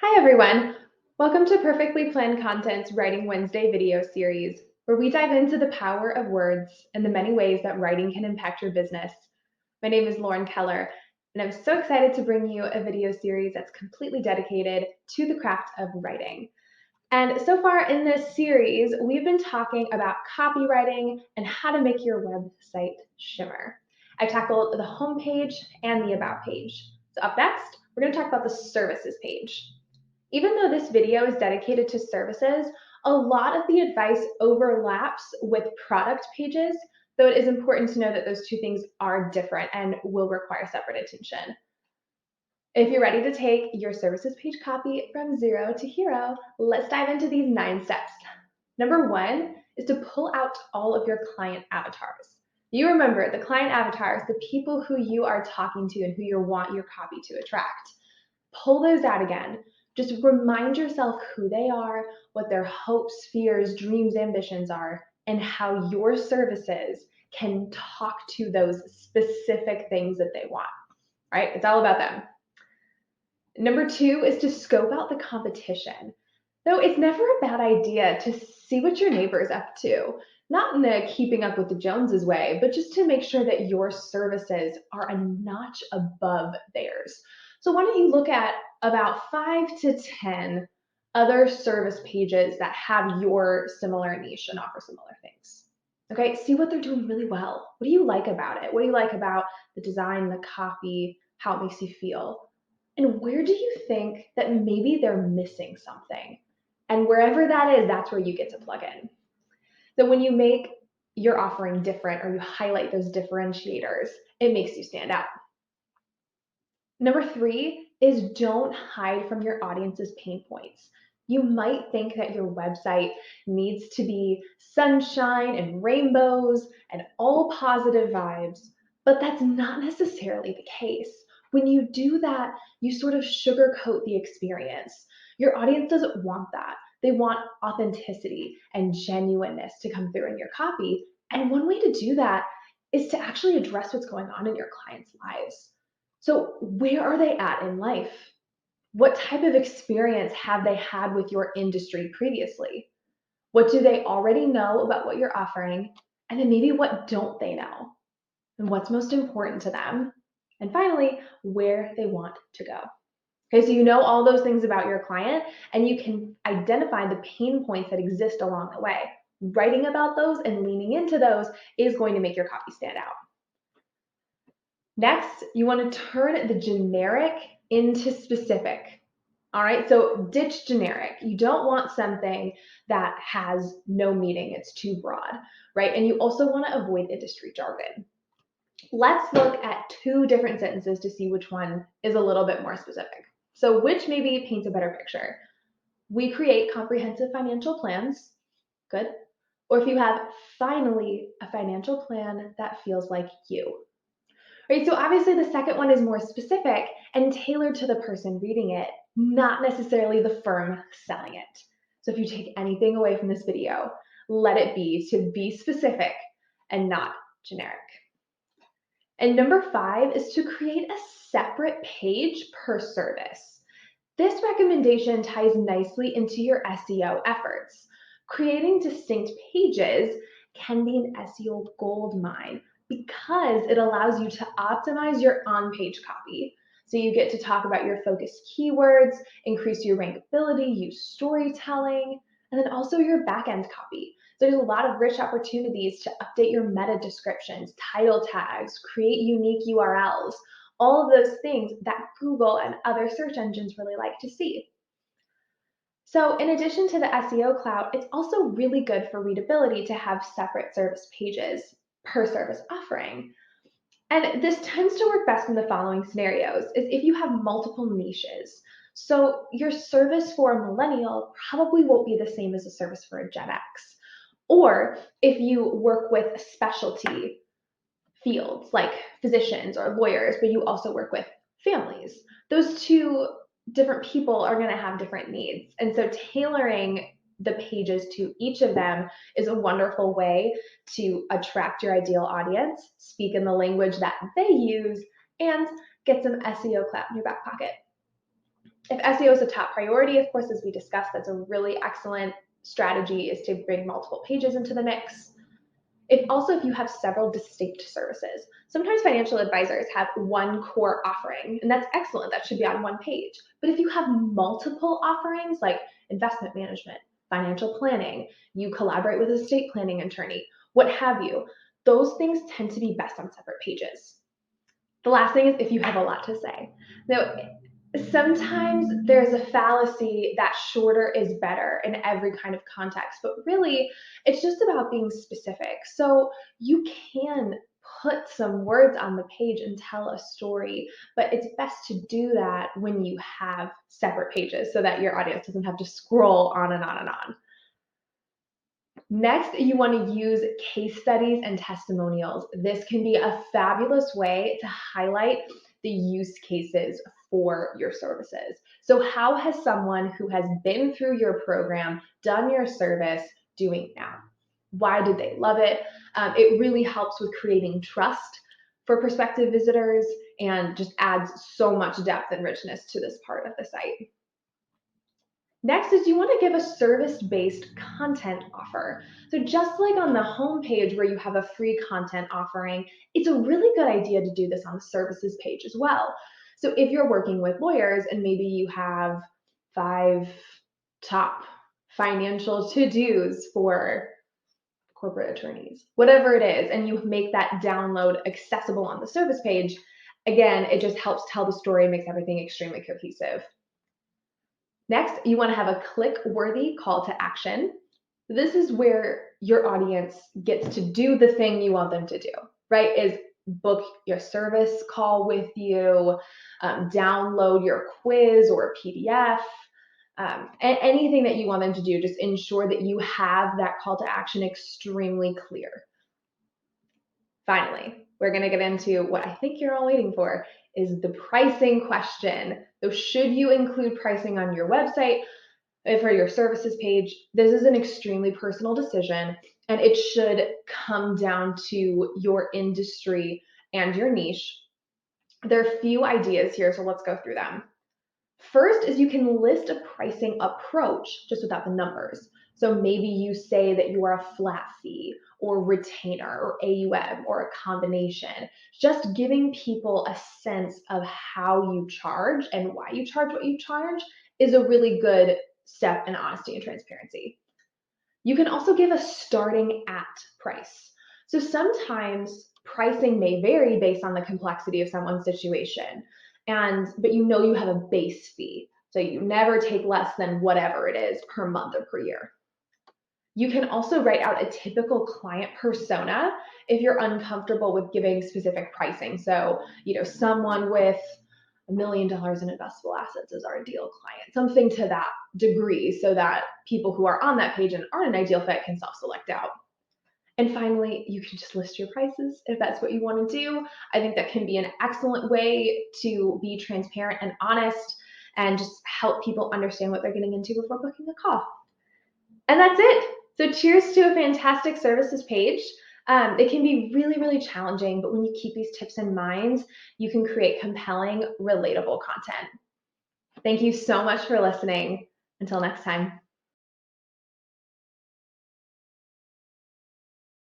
Hi everyone! Welcome to Perfectly Planned Content's Writing Wednesday video series, where we dive into the power of words and the many ways that writing can impact your business. My name is Lauren Keller, and I'm so excited to bring you a video series that's completely dedicated to the craft of writing. And so far in this series, we've been talking about copywriting and how to make your website shimmer. I've tackled the homepage and the about page. So up next, we're going to talk about the services page. Even though this video is dedicated to services, a lot of the advice overlaps with product pages, though it is important to know that those two things are different and will require separate attention. If you're ready to take your services page copy from zero to hero, let's dive into these 9 steps. Number 1 is to pull out all of your client avatars. You remember the client avatars, the people who you are talking to and who you want your copy to attract. Pull those out again. Just remind yourself who they are, what their hopes, fears, dreams, ambitions are, and how your services can talk to those specific things that they want. All right? It's all about them. Number 2 is to scope out the competition. Though it's never a bad idea to see what your neighbor's up to, not in a keeping up with the Joneses way, but just to make sure that your services are a notch above theirs. So why don't you look at about 5 to 10 other service pages that have your similar niche and offer similar things. Okay, see what they're doing really well. What do you like about it? What do you like about the design, the copy, how it makes you feel? And where do you think that maybe they're missing something? And wherever that is, that's where you get to plug in. So when you make your offering different or you highlight those differentiators, it makes you stand out. Number 3 is don't hide from your audience's pain points. You might think that your website needs to be sunshine and rainbows and all positive vibes, but that's not necessarily the case. When you do that, you sort of sugarcoat the experience. Your audience doesn't want that. They want authenticity and genuineness to come through in your copy. And one way to do that is to actually address what's going on in your clients' lives. So, where are they at in life? What type of experience have they had with your industry previously? What do they already know about what you're offering? And then maybe what don't they know? And what's most important to them? And finally, where they want to go. Okay, so you know all those things about your client and you can identify the pain points that exist along the way. Writing about those and leaning into those is going to make your copy stand out. Next, you want to turn the generic into specific. All right, so ditch generic. You don't want something that has no meaning, it's too broad, right? And you also want to avoid industry jargon. Let's look at 2 different sentences to see which one is a little bit more specific. So which maybe paints a better picture. We create comprehensive financial plans. Good. Or if you have finally a financial plan that feels like you. Right, so obviously the second one is more specific and tailored to the person reading it, not necessarily the firm selling it. So if you take anything away from this video, let it be to be specific and not generic. And number 5 is to create a separate page per service. This recommendation ties nicely into your SEO efforts. Creating distinct pages can be an SEO gold mine because it allows you to optimize your on-page copy. So you get to talk about your focused keywords, increase your rankability, use storytelling, and then also your back-end copy. So there's a lot of rich opportunities to update your meta descriptions, title tags, create unique URLs, all of those things that Google and other search engines really like to see. So in addition to the SEO clout, it's also really good for readability to have separate service pages per service offering. And this tends to work best in the following scenarios, is if you have multiple niches. So your service for a millennial probably won't be the same as a service for a Gen X. Or if you work with specialty fields like physicians or lawyers, but you also work with families. Those 2 different people are going to have different needs. And so tailoring the pages to each of them is a wonderful way to attract your ideal audience, speak in the language that they use, and get some SEO clout in your back pocket. If SEO is a top priority, of course, as we discussed, that's a really excellent strategy, is to bring multiple pages into the mix. If you have several distinct services, sometimes financial advisors have one core offering, and that's excellent. That should be on one page. But if you have multiple offerings like investment management, financial planning, you collaborate with an estate planning attorney, what have you, those things tend to be best on separate pages. The last thing is if you have a lot to say. Now, sometimes there's a fallacy that shorter is better in every kind of context, but really it's just about being specific. So you can put some words on the page and tell a story, but it's best to do that when you have separate pages so that your audience doesn't have to scroll on and on and on. Next, you want to use case studies and testimonials. This can be a fabulous way to highlight the use cases for your services. So how has someone who has been through your program, done your service, doing now? Why did they love it? It really helps with creating trust for prospective visitors and just adds so much depth and richness to this part of the site. Next is you want to give a service-based content offer. So just like on the home page where you have a free content offering, it's a really good idea to do this on the services page as well. So if you're working with lawyers and maybe you have 5 top financial to-dos for corporate attorneys, whatever it is, and you make that download accessible on the service page, again, it just helps tell the story and makes everything extremely cohesive. Next, you want to have a click-worthy call to action. This is where your audience gets to do the thing you want them to do, right? Is book your service call with you, download your quiz or PDF, anything that you want them to do. Just ensure that you have that call to action extremely clear. Finally, we're going to get into what I think you're all waiting for, is the pricing question. So should you include pricing on your website for your services page? This is an extremely personal decision, and it should come down to your industry and your niche. There are a few ideas here, so let's go through them. First is you can list a pricing approach just without the numbers. So maybe you say that you are a flat fee or retainer or AUM or a combination. Just giving people a sense of how you charge and why you charge what you charge is a really good step in honesty and transparency. You can also give a starting at price. So sometimes pricing may vary based on the complexity of someone's situation, but you have a base fee. So you never take less than whatever it is per month or per year. You can also write out a typical client persona if you're uncomfortable with giving specific pricing. So, someone with $1 million in investable assets is our ideal client, something to that degree, so that people who are on that page and aren't an ideal fit can self-select out. And finally, you can just list your prices if that's what you want to do. I think that can be an excellent way to be transparent and honest and just help people understand what they're getting into before booking a call. And that's it. So cheers to a fantastic services page. It can be really, really challenging, but when you keep these tips in mind, you can create compelling, relatable content. Thank you so much for listening. Until next time.